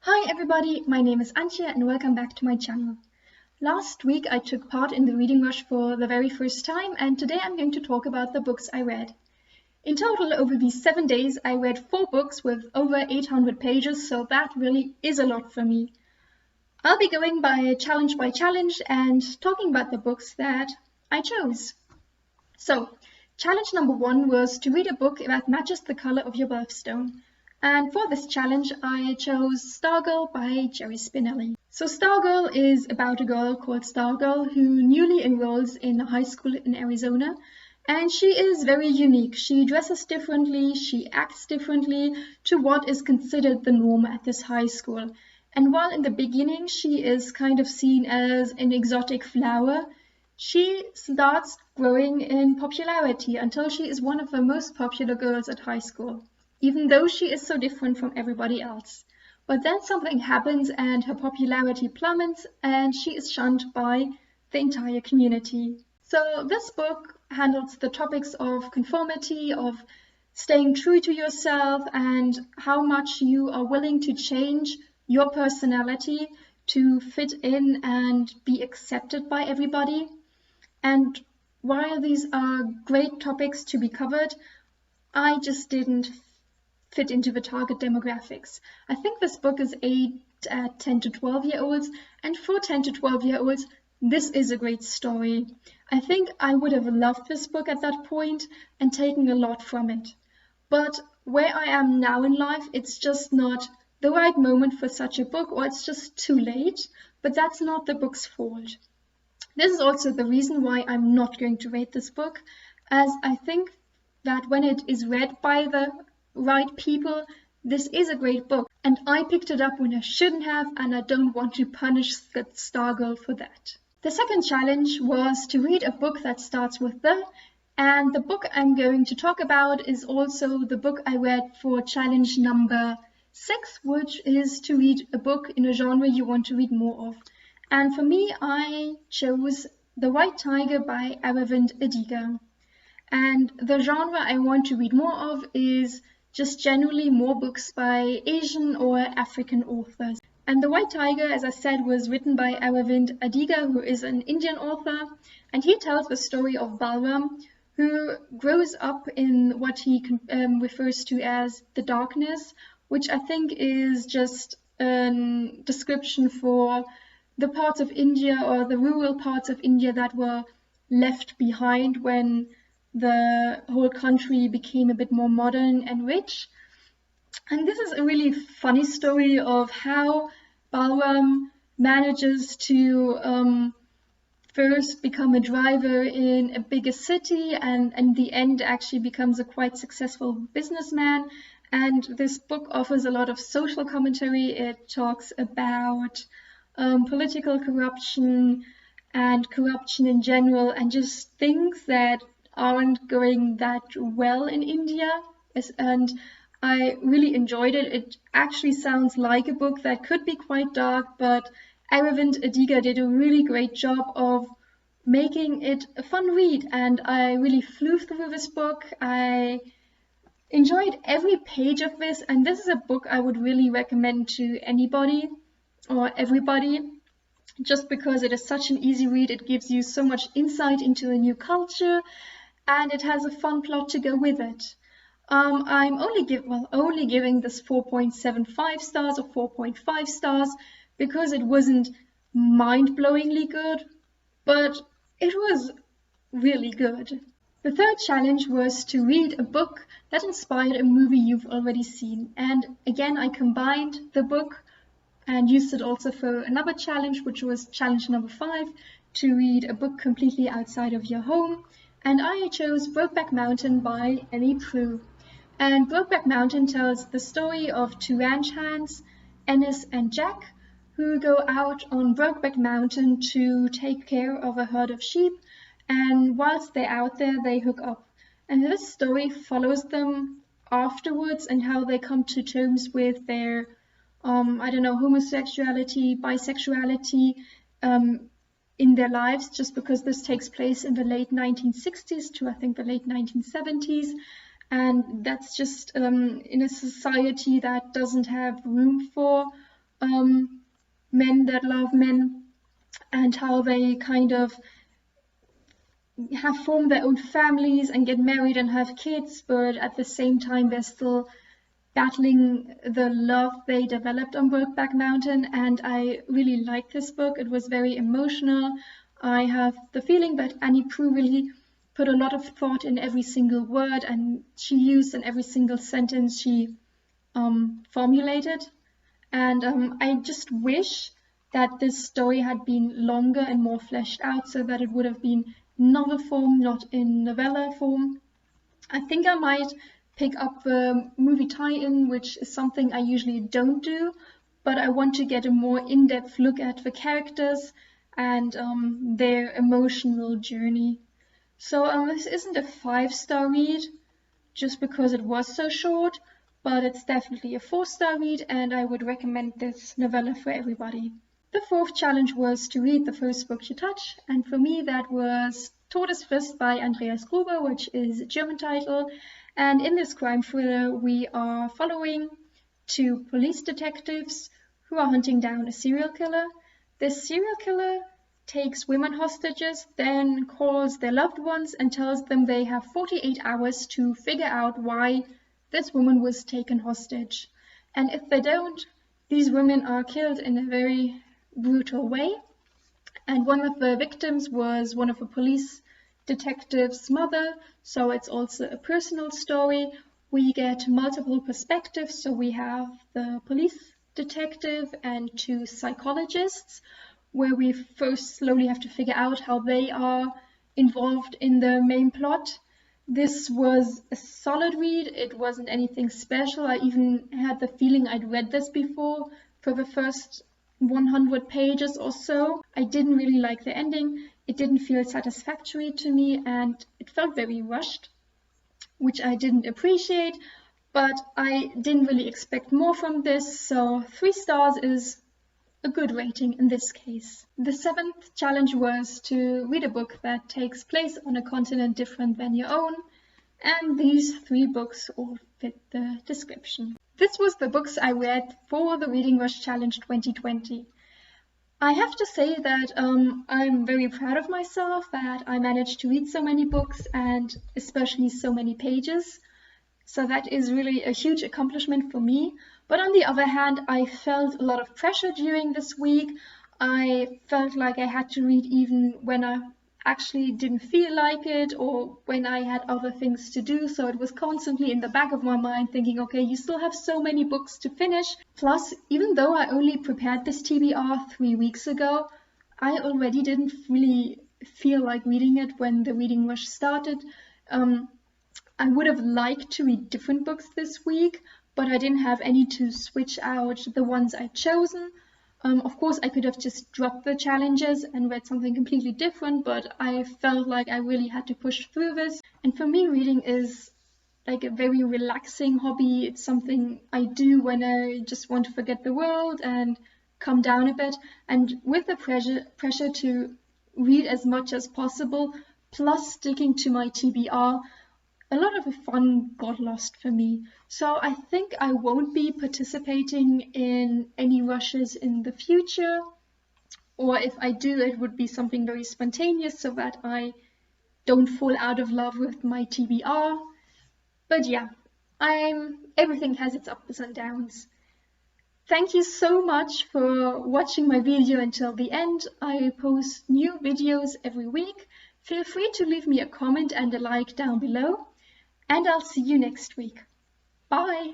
Hi everybody, my name is Antje and welcome back to my channel. Last week I took part in the reading rush for the very first time and today I'm going to talk about the books I read. In total, over these 7 days I read 4 books with over 800 pages, so that really is a lot for me. I'll be going by challenge and talking about the books that I chose. So, challenge number 1 was to read a book that matches the color of your birthstone. And for this challenge, I chose Stargirl by Jerry Spinelli. So Stargirl is about a girl called Stargirl who newly enrolls in a high school in Arizona. And she is very unique. She dresses differently, she acts differently to what is considered the norm at this high school. And while in the beginning she is kind of seen as an exotic flower, she starts growing in popularity until she is one of the most popular girls at high school, even though she is so different from everybody else. But then something happens and her popularity plummets and she is shunned by the entire community. So this book handles the topics of conformity, of staying true to yourself, and how much you are willing to change your personality to fit in and be accepted by everybody. And while these are great topics to be covered, I just didn't fit into the target demographics. I think this book is aimed at 10 to 12-year-olds, and for 10 to 12-year-olds, this is a great story. I think I would have loved this book at that point and taken a lot from it. But where I am now in life, it's just not the right moment for such a book, or it's just too late, but that's not the book's fault. This is also the reason why I'm not going to rate this book, as I think that when it is read by the right people, this is a great book, and I picked it up when I shouldn't have, and I don't want to punish the Stargirl for that. The second challenge was to read a book that starts with the, and the book I'm going to talk about is also the book I read for challenge number 6, which is to read a book in a genre you want to read more of. And for me, I chose The White Tiger by Aravind Adiga. And the genre I want to read more of is just generally more books by Asian or African authors. And The White Tiger, as I said, was written by Aravind Adiga, who is an Indian author, and he tells the story of Balram, who grows up in what he refers to as the darkness, which I think is just a description for the parts of India or the rural parts of India that were left behind when the whole country became a bit more modern and rich. And this is a really funny story of how Balram manages to first become a driver in a bigger city and in the end actually becomes a quite successful businessman. And this book offers a lot of social commentary. It talks about political corruption and corruption in general, and just things that aren't going that well in India. And I really enjoyed it. It actually sounds like a book that could be quite dark, but Aravind Adiga did a really great job of making it a fun read, and I really flew through this book. I enjoyed every page of this, and this is a book I would really recommend to anybody or everybody, just because it is such an easy read. It gives you so much insight into a new culture, and it has a fun plot to go with it. I'm only giving this 4.75 stars or 4.5 stars because it wasn't mind-blowingly good, but it was really good. The third challenge was to read a book that inspired a movie you've already seen, and again I combined the book and used it also for another challenge, which was challenge number 5, to read a book completely outside of your home. And I chose Brokeback Mountain by Proulx. And Brokeback Mountain tells the story of 2 ranch hands, Ennis and Jack, who go out on Brokeback Mountain to take care of a herd of sheep. And whilst they're out there, they hook up. And this story follows them afterwards and how they come to terms with their homosexuality, bisexuality in their lives, just because this takes place in the late 1960s to I think the late 1970s. And that's just in a society that doesn't have room for that love men and how they kind of have formed their own families and get married and have kids, but at the same time they're still battling the love they developed on Brokeback Mountain. And I really liked this book. It was very emotional. I have the feeling that Annie Proulx really put a lot of thought in every single word, and she used in every single sentence she formulated. And I just wish that this story had been longer and more fleshed out, so that it would have been novel form, not in novella form. I think I might pick up the movie tie-in, which is something I usually don't do, but I want to get a more in-depth look at the characters and their emotional journey. So this isn't a 5-star read just because it was so short, but it's definitely a 4-star read, and I would recommend this novella for everybody. The 4th challenge was to read the first book you touch, and for me that was Todesfrist by Andreas Gruber, which is a German title. And in this crime thriller we are following 2 police detectives who are hunting down a serial killer. This serial killer takes women hostages, then calls their loved ones and tells them they have 48 hours to figure out why this woman was taken hostage. And if they don't, these women are killed in a very brutal way. And one of the victims was one of the police detective's mother, so it's also a personal story. We get multiple perspectives, so we have the police detective and 2 psychologists, where we first slowly have to figure out how they are involved in the main plot. This was a solid read. It wasn't anything special. I even had the feeling I'd read this before for the first 100 pages or so. I didn't really like the ending. It didn't feel satisfactory to me, and it felt very rushed, which I didn't appreciate, but I didn't really expect more from this, so 3 stars is a good rating in this case. The 7th challenge was to read a book that takes place on a continent different than your own, and these 3 books all fit the description. This was the books I read for the Reading Rush Challenge 2020. I have to say that I'm very proud of myself that I managed to read so many books and especially so many pages. So that is really a huge accomplishment for me. But on the other hand, I felt a lot of pressure during this week. I felt like I had to read even when I actually didn't feel like it or when I had other things to do. So it was constantly in the back of my mind thinking, okay, you still have so many books to finish. Plus, even though I only prepared this TBR 3 weeks ago, I already didn't really feel like reading it when the reading rush started. I would have liked to read different books this week, but I didn't have any to switch out the ones I'd chosen. Of course, I could have just dropped the challenges and read something completely different, but I felt like I really had to push through this. And for me, reading is like a very relaxing hobby. It's something I do when I just want to forget the world and calm down a bit. And with the pressure to read as much as possible, plus sticking to my TBR, a lot of the fun got lost for me. So I think I won't be participating in any rushes in the future, or if I do, it would be something very spontaneous so that I don't fall out of love with my TBR. But yeah, everything has its ups and downs. Thank you so much for watching my video until the end. I post new videos every week. Feel free to leave me a comment and a like down below. And I'll see you next week. Bye!